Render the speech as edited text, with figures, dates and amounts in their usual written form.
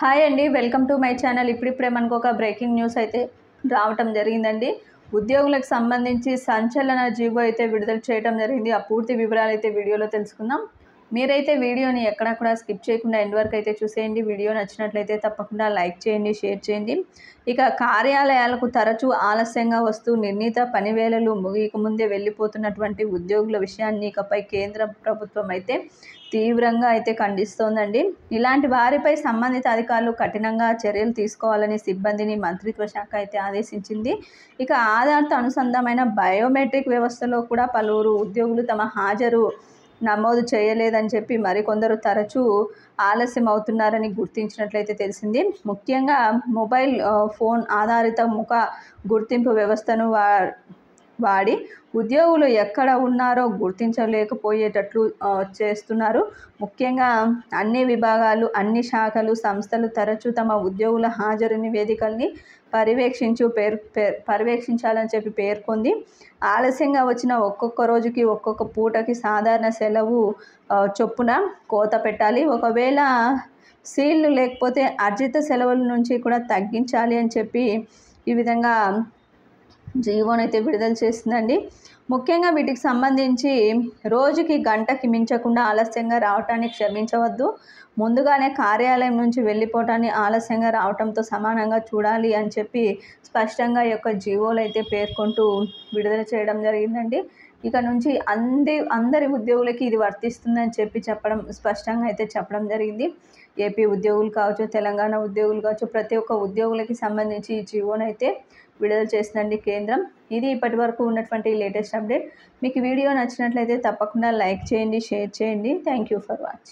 Hi అండి, welcome to my channel. ఇప్పుడిప్పుడే మనకు ఒక బ్రేకింగ్ న్యూస్ అయితే రావటం జరిగిందండి. ఉద్యోగులకు సంబంధించి సంచలన జీవో అయితే విడుదల చేయడం జరిగింది. ఆ పూర్తి వివరాలు అయితే వీడియోలో తెలుసుకుందాం. మీరైతే వీడియోని ఎక్కడా కూడా స్కిప్ చేయకుండా ఎండ్ వరకు అయితే చూసేయండి. వీడియో నచ్చినట్లయితే తప్పకుండా లైక్ చేయండి, షేర్ చేయండి. ఇక కార్యాలయాలకు తరచూ ఆలస్యంగా వస్తూ నిర్ణీత పని వేళలు ముగియక ముందే వెళ్ళిపోతున్నటువంటి ఉద్యోగుల విషయాన్ని ఇకపై కేంద్ర ప్రభుత్వం అయితే తీవ్రంగా అయితే ఖండిస్తోందండి. ఇలాంటి వారిపై సంబంధిత అధికారులు కఠినంగా చర్యలు తీసుకోవాలని సిబ్బందిని మంత్రిత్వ శాఖ అయితే ఆదేశించింది. ఇక ఆధార్తో అనుసంధానమైన బయోమెట్రిక్ వ్యవస్థలో కూడా పలువురు ఉద్యోగులు తమ హాజరు నమోదు చేయలేదని చెప్పి మరికొందరు తరచూ ఆలస్యం అవుతున్నారని గుర్తించినట్లయితే తెలిసింది. ముఖ్యంగా మొబైల్ ఫోన్ ఆధారిత ముఖ గుర్తింపు వ్యవస్థను వాడి ఉద్యోగులు ఎక్కడ ఉన్నారో గుర్తించలేకపోయేటట్లు చేస్తున్నారు. ముఖ్యంగా అన్ని విభాగాలు, అన్ని శాఖలు, సంస్థలు తరచూ తమ ఉద్యోగుల హాజరు నివేదికల్ని పర్యవేక్షించాలని చెప్పి పేర్కొంది. ఆలస్యంగా వచ్చిన ఒక్కొక్క రోజుకి ఒక్కొక్క పూటకి సాధారణ సెలవు చొప్పున కోత పెట్టాలి. ఒకవేళ సీళ్లు లేకపోతే అర్జిత సెలవుల నుంచి కూడా తగ్గించాలి అని చెప్పి ఈ విధంగా జీవోనైతే విడుదల చేసిందండి. ముఖ్యంగా వీటికి సంబంధించి రోజుకి గంటకి మించకుండా ఆలస్యంగా రావటాన్ని క్షమించవద్దు. ముందుగానే కార్యాలయం నుంచి వెళ్ళిపోవటాన్ని ఆలస్యంగా రావటంతో సమానంగా చూడాలి అని చెప్పి స్పష్టంగా ఈ యొక్క జీవోలు అయితే పేర్కొంటూ విడుదల చేయడం జరిగిందండి. ఇక నుంచి అందరి ఉద్యోగులకి ఇది వర్తిస్తుందని చెప్పి స్పష్టంగా అయితే చెప్పడం జరిగింది. ఏపీ ఉద్యోగులు కావచ్చు, తెలంగాణ ఉద్యోగులు కావచ్చు, ప్రతి ఒక్క ఉద్యోగులకి సంబంధించి ఈ జీవోనైతే విడుదల చేసిందండి కేంద్రం. ఇది ఇప్పటి వరకు ఉన్నటువంటి లేటెస్ట్ అప్డేట్. మీకు వీడియో నచ్చినట్లయితే తప్పకుండా లైక్ చేయండి, షేర్ చేయండి. Thank you for watching.